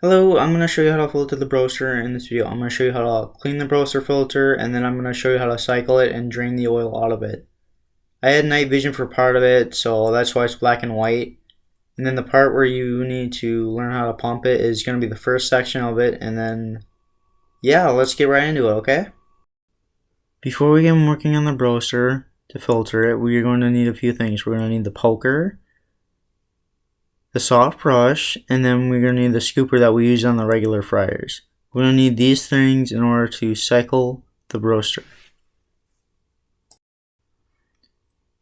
Hello, I'm going to show you how to filter the Broaster in this video. I'm going to show you how to clean the Broaster filter, and then I'm going to show you how to cycle it and drain the oil out of it. I had night vision for part of it, so that's why it's black and white. And then the part where you need to learn how to pump it is going to be the first section of it, and then, yeah, let's get right into it, okay? Before we get working on the Broaster to filter it, we're going to need a few things. We're going to need the poker, the soft brush, and then we're going to need the scooper that we use on the regular fryers. We're going to need these things in order to cycle the Broaster.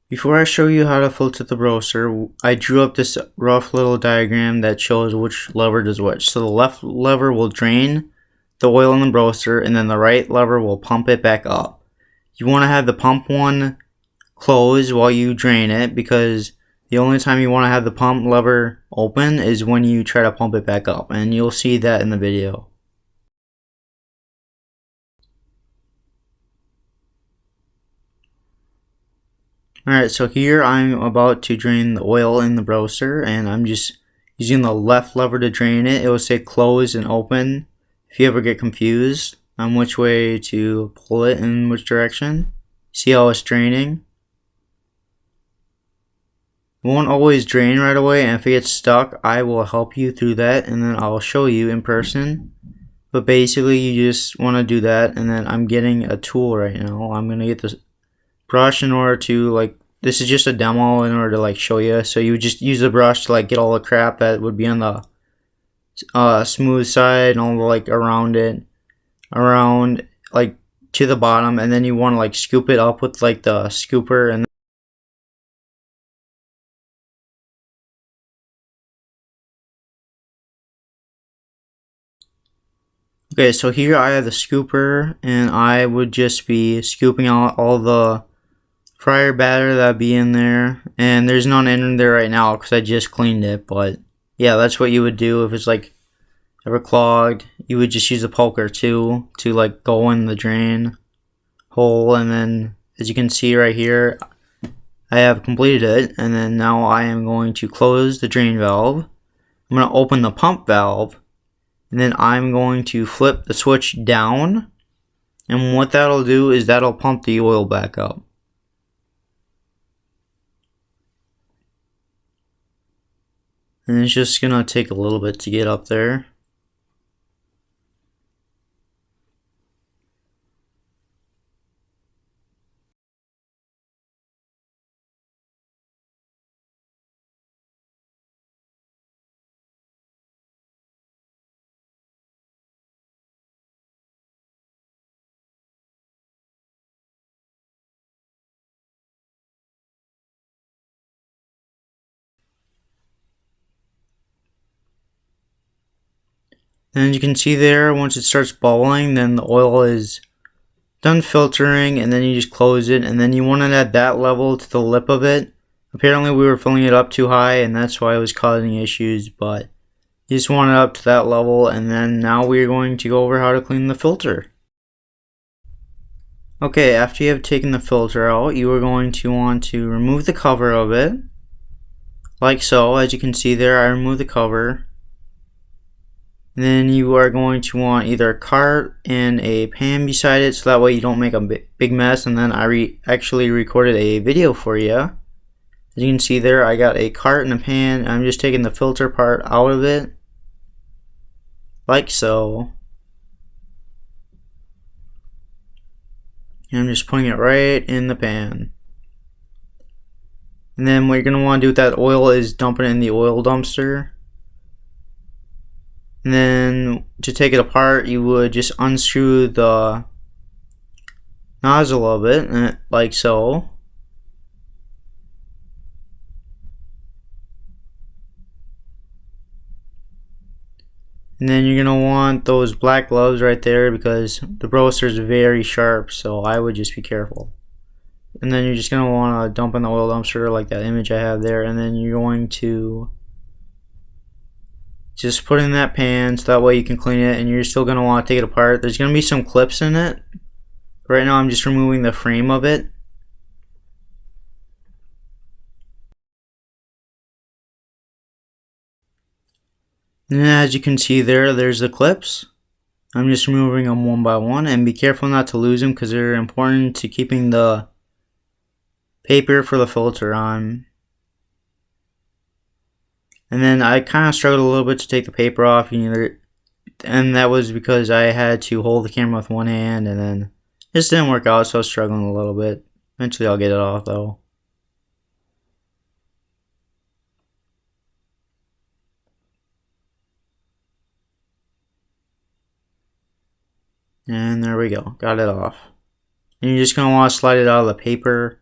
Before I show you how to filter the Broaster, I drew up this rough little diagram that shows which lever does which. So the left lever will drain the oil in the Broaster, and then the right lever will pump it back up. You want to have the pump one closed while you drain it, because the only time you want to have the pump lever open is when you try to pump it back up, and you'll see that in the video. Alright, so here I'm about to drain the oil in the Broaster, and I'm just using the left lever to drain it. It will say close and open if you ever get confused on which way to pull it in which direction. See how it's draining? It won't always drain right away, and if it gets stuck, I will help you through that, and then I'll show you in person. But basically, you just want to do that, and then I'm getting a tool right now. I'm going to get this brush in order to, this is just a demo in order to, show you. So you would just use the brush to, get all the crap that would be on the smooth side and all the, around it, to the bottom, and then you want to, scoop it up with, the scooper, and okay, so here I have the scooper, and I would just be scooping out all the fryer batter that'd be in there, and there's none in there right now because I just cleaned it. But yeah, that's what you would do if it's ever clogged. You would just use a poker too to go in the drain hole, and then as you can see right here, I have completed it, and then now I am going to close the drain valve. I'm going to open the pump valve, and then I'm going to flip the switch down, and what that'll do is that'll pump the oil back up. And it's just gonna take a little bit to get up there. And you can see there, once it starts bubbling, then the oil is done filtering, and then you just close it, and then you want it at that level to the lip of it. Apparently we were filling it up too high, and that's why it was causing issues, but you just want it up to that level, and then now we're going to go over how to clean the filter. Okay, after you have taken the filter out, you are going to want to remove the cover of it, like so. As you can see there, I removed the cover. And then you are going to want either a cart and a pan beside it, so that way you don't make a big mess. And then I actually recorded a video for you. As you can see there, I got a cart and a pan. I'm just taking the filter part out of it, like so. And I'm just putting it right in the pan. And then what you're going to want to do with that oil is dump it in the oil dumpster. And then to take it apart, you would just unscrew the nozzle of it, like so. And then you're going to want those black gloves right there, because the Broaster is very sharp, so I would just be careful. And then you're just going to want to dump in the oil dumpster like that image I have there, and then you're going to just put it in that pan so that way you can clean it, and you're still going to want to take it apart. There's going to be some clips in it. Right now I'm just removing the frame of it. And as you can see there's the clips. I'm just removing them one by one, and be careful not to lose them because they're important to keeping the paper for the filter on. And then I kind of struggled a little bit to take the paper off, and that was because I had to hold the camera with one hand, and then this didn't work out, so I was struggling a little bit. Eventually I'll get it off though. And there we go, got it off. And you're just going to want to slide it out of the paper.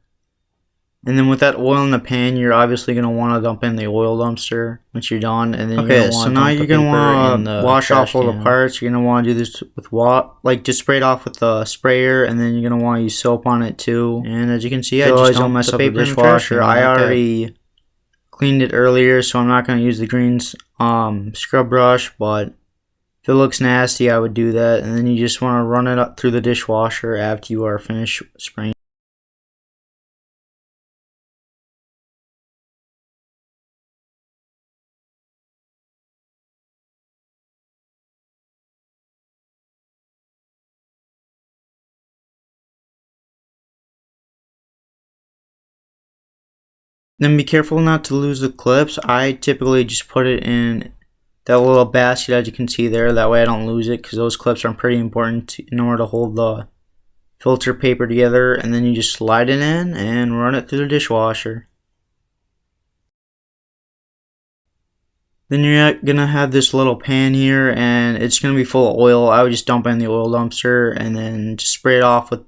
And then with that oil in the pan, you're obviously going to want to dump in the oil dumpster once you're done. And then you're so now you're going to want to wash off all the parts. You're going to want to do this with just spray it off with the sprayer, and then you're going to want to use soap on it too. And as you can see, I just don't mess up the dishwasher. I already cleaned it earlier, so I'm not going to use the green scrub brush, but if it looks nasty, I would do that. And then you just want to run it up through the dishwasher after you are finished spraying. Then be careful not to lose the clips. I typically just put it in that little basket as you can see there. That way I don't lose it, because those clips are pretty important in order to hold the filter paper together. And then you just slide it in and run it through the dishwasher. Then you're going to have this little pan here, and it's going to be full of oil. I would just dump in the oil dumpster and then just spray it off with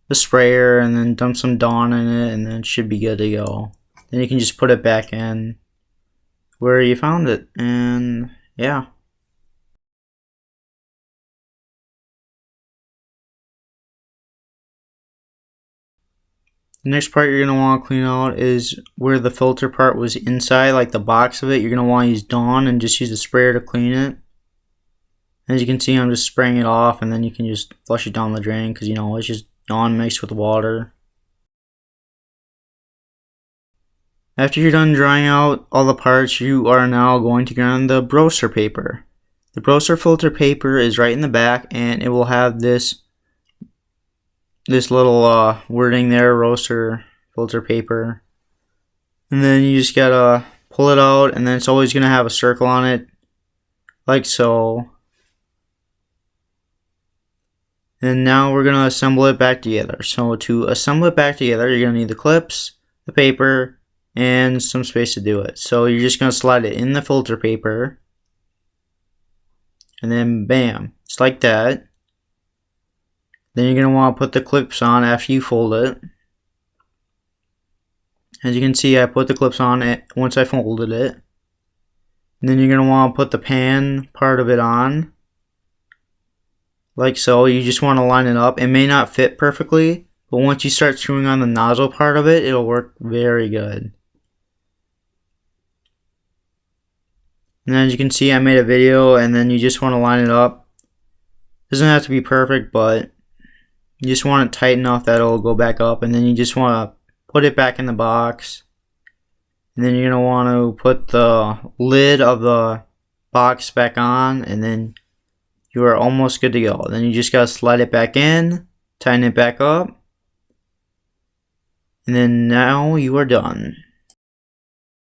the sprayer, and then dump some Dawn in it, and then it should be good to go. Then you can just put it back in where you found it, and yeah. The next part you're going to want to clean out is where the filter part was inside, like the box of it. You're going to want to use Dawn and just use the sprayer to clean it. As you can see, I'm just spraying it off, and then you can just flush it down the drain, because it's just Dawn mixed with water. After you're done drying out all the parts, you are now going to get on the Broaster paper. The Broaster filter paper is right in the back, and it will have this little wording there, Broaster filter paper. And then you just gotta pull it out, and then it's always gonna have a circle on it, like so. And now we're gonna assemble it back together. So to assemble it back together, you're gonna need the clips, the paper, and some space to do it. So you're just going to slide it in the filter paper, and then bam, it's like that. Then you're going to want to put the clips on after you fold it. As you can see, I put the clips on it once I folded it. And then you're going to want to put the pan part of it on, like so. You just want to line it up. It may not fit perfectly, but once you start screwing on the nozzle part of it, it'll work very good. And as you can see, I made a video, and then you just want to line it up. It doesn't have to be perfect, but you just want it tight enough that it'll go back up. And then you just want to put it back in the box. And then you're going to want to put the lid of the box back on, and then you are almost good to go. Then you just got to slide it back in, tighten it back up, and then now you are done.